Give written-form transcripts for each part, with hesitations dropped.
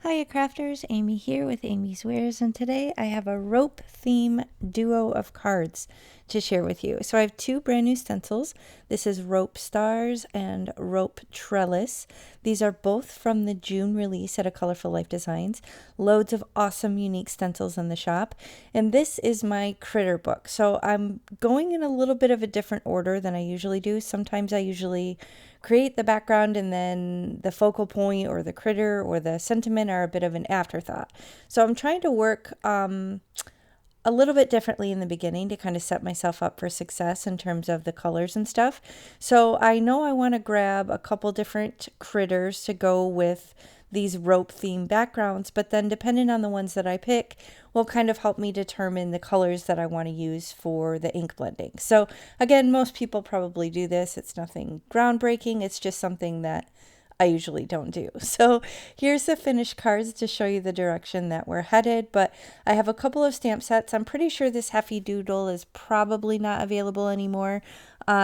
Hiya crafters, Amy here with amyswares, and today I have a rope theme duo of cards to share with you. So I have two brand new stencils. This is Rope Stars and Rope Trellis. These are both from the June release at A Colorful Life Designs. Loads of awesome unique stencils in the shop. And this is my critter book. So I'm going in a little bit of a different order than I usually do. Sometimes I usually create the background and then the focal point or the critter or the sentiment are a bit of an afterthought. So I'm trying to work a little bit differently in the beginning to kind of set myself up for success in terms of the colors and stuff. So I know I want to grab a couple different critters to go with these rope themed backgrounds, but then depending on the ones that I pick will kind of help me determine the colors that I want to use for the ink blending. So again, most people probably do this. It's nothing groundbreaking. It's just something that I usually don't do. So here's the finished cards to show you the direction that we're headed, but I have a couple of stamp sets. I'm pretty sure this Heffy Doodle is probably not available anymore.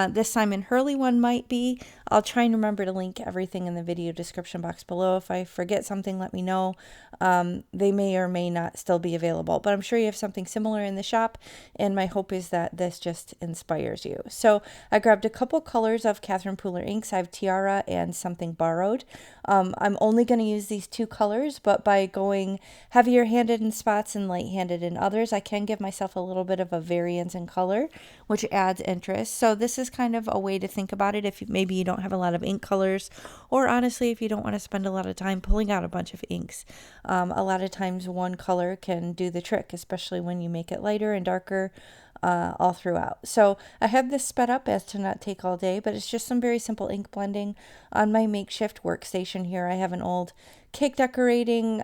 This Simon Hurley one might be. I'll try and remember to link everything in the video description box below. If I forget something, let me know. They may or may not still be available, but I'm sure you have something similar in the shop, and my hope is that this just inspires you. So I grabbed a couple colors of Catherine Pooler inks. I have Tiara and Something Borrowed. I'm only going to use these two colors, but by going heavier handed in spots and light handed in others, I can give myself a little bit of a variance in color, which adds interest. So this is kind of a way to think about it if maybe you don't have a lot of ink colors, or honestly if you don't want to spend a lot of time pulling out a bunch of inks. A lot of times one color can do the trick, especially when you make it lighter and darker all throughout. So I have this sped up as to not take all day, but it's just some very simple ink blending. On my makeshift workstation here, I have an old cake decorating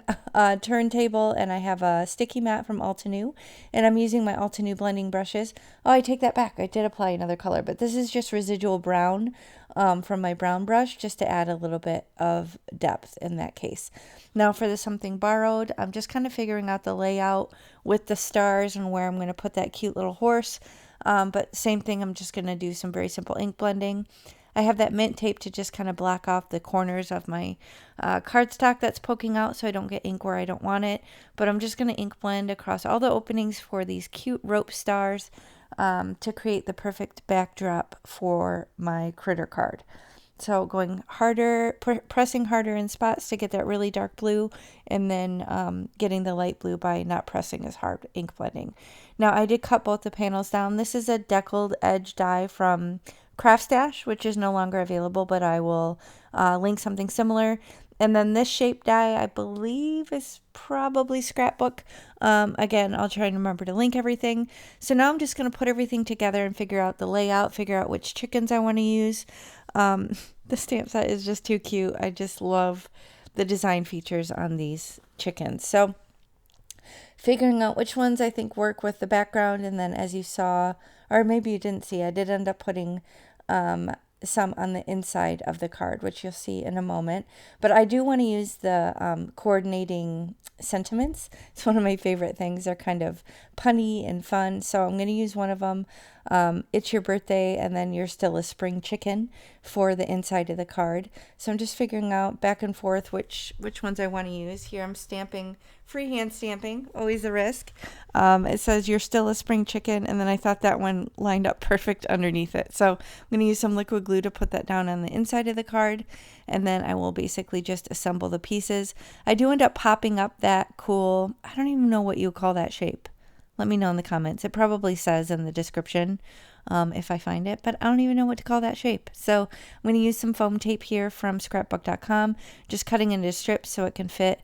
turntable, and I have a sticky mat from Altenew, and I'm using my Altenew blending brushes. Oh, I take that back. I did apply another color, but this is just residual brown from my brown brush, just to add a little bit of depth in that case. Now for the Something Borrowed, I'm just kind of figuring out the layout with the stars and where I'm going to put that cute little horse. But same thing, I'm just going to do some very simple ink blending. I have that mint tape to just kind of block off the corners of my cardstock that's poking out so I don't get ink where I don't want it. But I'm just going to ink blend across all the openings for these cute rope stars to create the perfect backdrop for my critter card. So going harder, pressing harder in spots to get that really dark blue, and then getting the light blue by not pressing as hard, ink blending. Now I did cut both the panels down. This is a Deckled edge die from Craftstash, which is no longer available, but I will link something similar. And then this shape die, I believe, is probably Scrapbook. Again, I'll try and remember to link everything. So now I'm just going to put everything together and figure out the layout, figure out which chickens I want to use. The stamp set is just too cute. I just love the design features on these chickens. So figuring out which ones I think work with the background, and then as you saw, or maybe you didn't see, I did end up putting some on the inside of the card, which you'll see in a moment. But I do want to use the coordinating sentiments. It's one of my favorite things. They're kind of punny and fun. So I'm going to use one of them. It's your birthday, and then you're still a spring chicken for the inside of the card. So I'm just figuring out back and forth which ones I want to use. Here I'm stamping, freehand stamping, always a risk. It says you're still a spring chicken, and then I thought that one lined up perfect underneath it. So I'm going to use some liquid glue to put that down on the inside of the card, and then I will basically just assemble the pieces. I do end up popping up that cool, I don't even know what you call that shape. Let me know in the comments. It probably says in the description if I find it, but I don't even know what to call that shape. So I'm going to use some foam tape here from scrapbook.com, just cutting into strips so it can fit.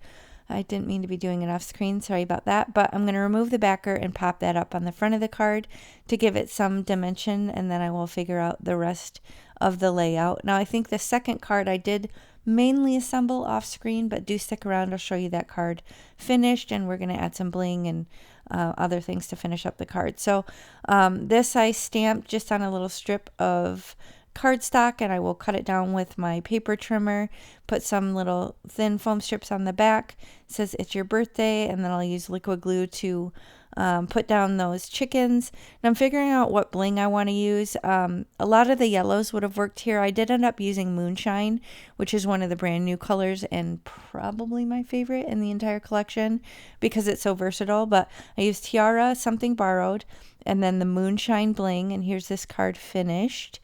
I didn't mean to be doing it off screen, sorry about that, but I'm going to remove the backer and pop that up on the front of the card to give it some dimension, and then I will figure out the rest of the layout. Now I think the second card I did mainly assemble off screen, but do stick around, I'll show you that card finished, and we're going to add some bling and other things to finish up the card. So this I stamped just on a little strip of cardstock, and I will cut it down with my paper trimmer, put some little thin foam strips on the back. It says it's your birthday, and then I'll use liquid glue to put down those chickens. And I'm figuring out what bling I want to use. A lot of the yellows would have worked here. I did end up using Moonshine, which is one of the brand new colors and probably my favorite in the entire collection because it's so versatile. But I used Tiara, Something Borrowed, and then the Moonshine bling. And here's this card finished.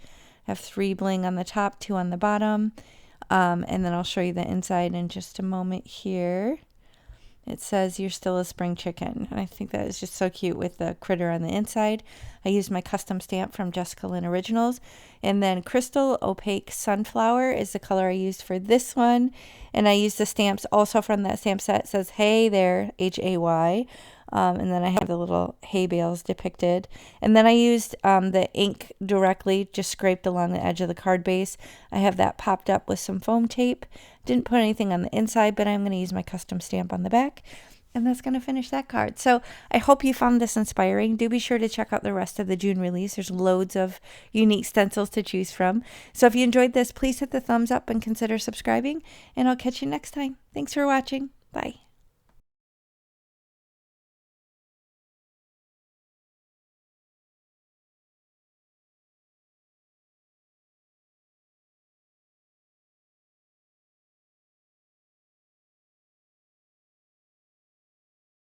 I have 3 bling on the top, 2 on the bottom. And then I'll show you the inside in just a moment here. It says, "You're still a spring chicken." And I think that is just so cute with the critter on the inside. I used my custom stamp from Jessica Lynn Originals. And then Crystal Opaque Sunflower is the color I used for this one. And I used the stamps also from that stamp set. It says, "Hey there, H-A-Y." And then I have the little hay bales depicted. And then I used the ink directly, just scraped along the edge of the card base. I have that popped up with some foam tape. Didn't put anything on the inside, but I'm going to use my custom stamp on the back. And that's going to finish that card. So I hope you found this inspiring. Do be sure to check out the rest of the June release. There's loads of unique stencils to choose from. So if you enjoyed this, please hit the thumbs up and consider subscribing. And I'll catch you next time. Thanks for watching. Bye.